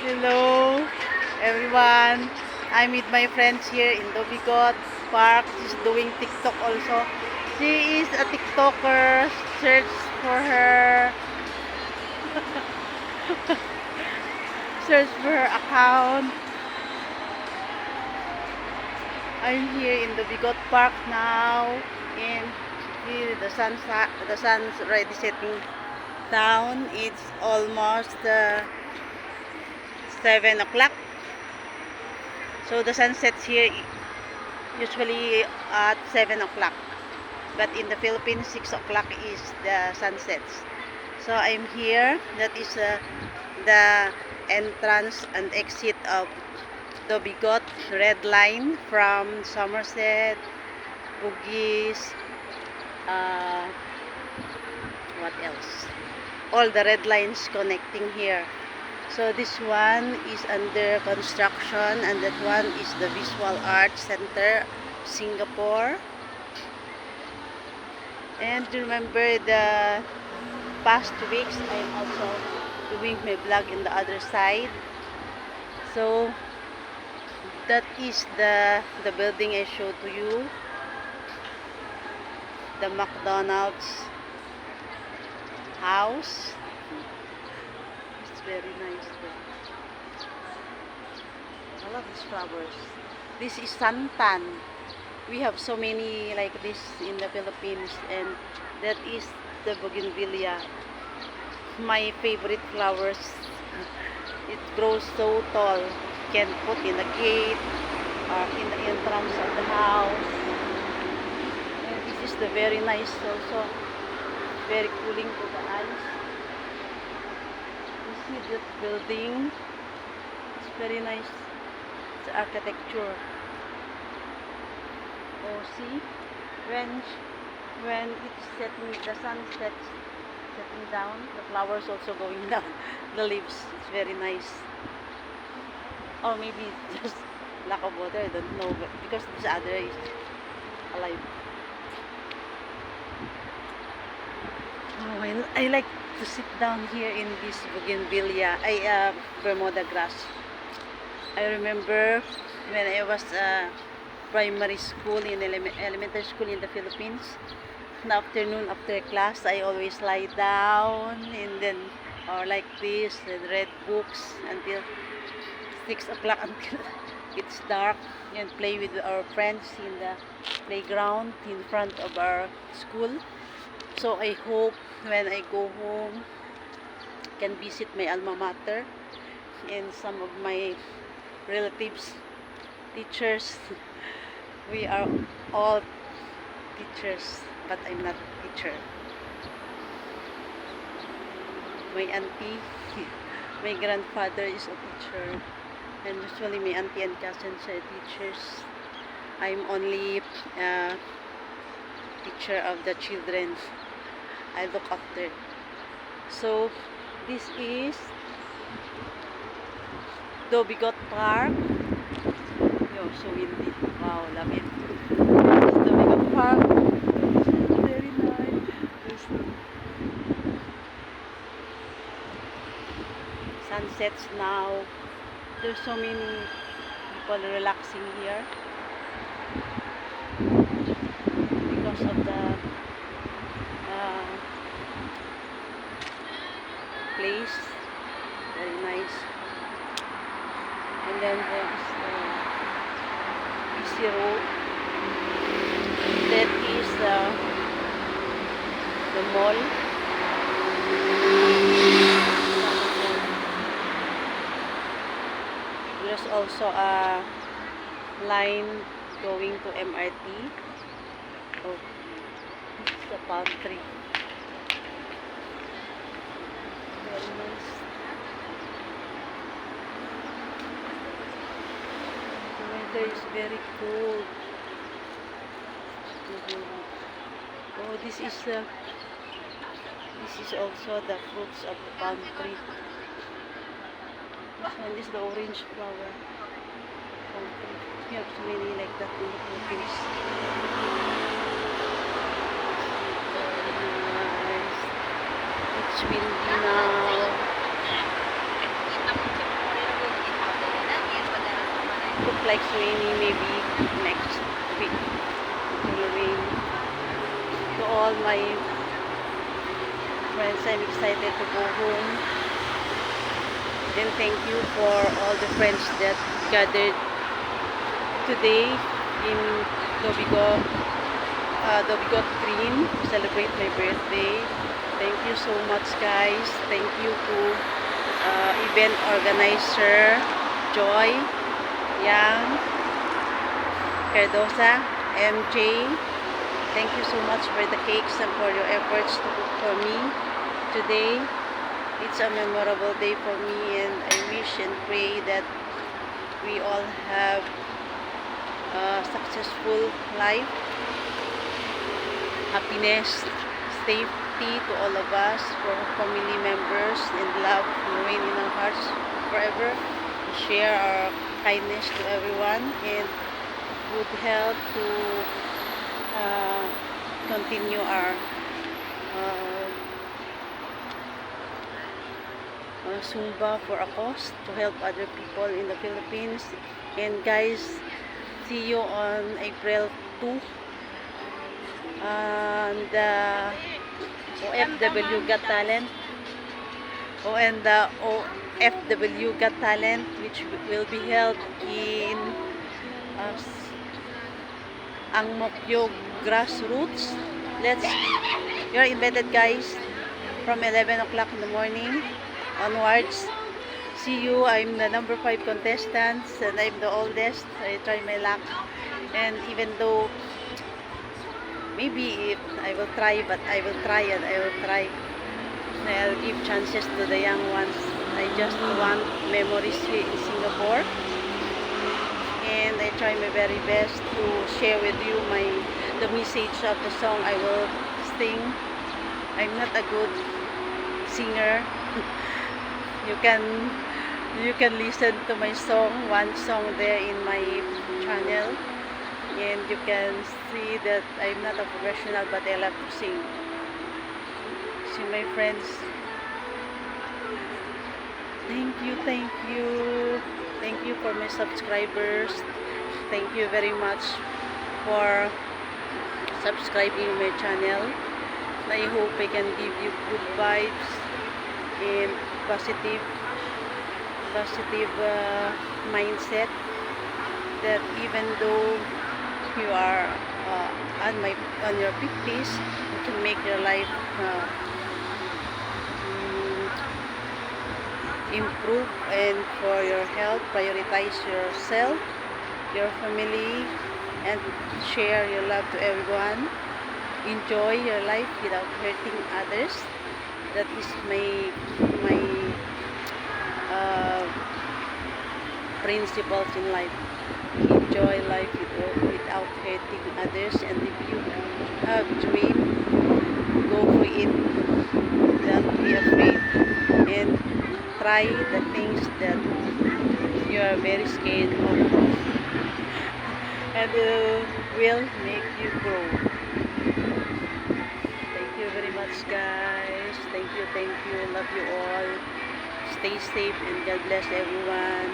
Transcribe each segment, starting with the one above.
Hello, everyone. I'm with my friends here in Dobigot Park. She's doing TikTok also. She is a TikToker. Search for her. Search for her account. I'm here in Dobigot Park now, and here the sun's already setting down. It's almost 7 o'clock. So the sun sets here usually at 7 o'clock. But in the Philippines, 6 o'clock is the sunsets. So I'm here. That is the entrance and exit of Dobigot Red Line from Somerset, Bugis, uh, what else? All the red lines connecting here. So this one is under construction, and that one is the Visual Arts Center, Singapore. And remember, the past weeks I'm also doing my vlog in the other side. So that is the building I showed to you, the McDonald's house. It's very nice there. I love these flowers. This is santan. We have so many like this in the Philippines, and that is the bougainvillea. My favorite flowers. It grows so tall. You can put in the gate or in the entrance of the house. And this is the very nice also. Very cooling to the eyes. You see that building? It's very nice. It's architecture. Oh, see, when it's setting, the sun sets setting down, the flowers also going down, the leaves. It's very nice. Or maybe just lack of water, I don't know, but because this other is alive. Oh, I like to sit down here in this bougainvillea, Bermuda grass. I remember when I was primary school, in elementary school in the Philippines, in the afternoon after class, I always lie down and then, or like this, and read books until 6 o'clock, until it's dark, and play with our friends in the playground in front of our school. So I hope when I go home, I can visit my alma mater and some of my relatives, teachers. We are all teachers, but I'm not a teacher. My auntie, my grandfather is a teacher, and usually my auntie and cousins are teachers. I'm only a teacher of the children I look after. So this is Dobigot Park. Yo, so windy. Wow, love it. This is Dobigot Park. Very nice. There's sunsets now. There's so many people relaxing here because of the place. Very nice. And then there is the busy road. That is the mall. There's also a line going to MRT. Oh, this is the palm tree. Very nice. The weather is very cold. Oh, this is also the fruits of the palm tree. This one is the orange flower. Palm tree. We have so many like that in the Philippines. Very nice. It's windy now. like raining, maybe next week it will rain. To all my friends, I'm excited to go home. Then thank you for all the friends that gathered today in Dobigo, Green to celebrate my birthday. Thank you so much, guys. Thank you to event organizer Joy, Yang, Cardosa, MJ. Thank you so much for the cakes and for your efforts to cook for me today. It's a memorable day for me, and I wish and pray that we all have a successful life, happiness, safety to all of us, for family members, and love to reign in our hearts forever. Share our kindness to everyone, and good health to continue our Zumba for a cause to help other people in the Philippines. And guys, see you on April 2 and the OFW Got Talent OFW Got Talent, which will be held in Angmokyo Grassroots. You're invited, guys, from 11 o'clock in the morning onwards. See you. I'm the number 5 contestant, and I'm the oldest. I try my luck, and even though maybe I will try, but I will try and I will try. I'll give chances to the young ones. I just want memories here in Singapore, and I try my very best to share with you the message of the song I will sing. I'm not a good singer. You can listen to my song, one song there in my channel, and you can see that I'm not a professional, but I love to sing. See, my friends, thank you for my subscribers. Thank you very much for subscribing my channel. I hope I can give you good vibes and positive mindset, that even though you are on your 50s, you can make your life improve, and for your health, prioritize yourself, your family, and share your love to everyone. Enjoy your life without hurting others. That is my principles in life. Enjoy life without hurting others, and if you have dream, go for it. Don't be afraid, and try the things that you are very scared of, and will make you grow. Thank you very much, guys. Thank you. Love you all. Stay safe, and God bless everyone.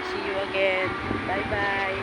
See you again. Bye bye.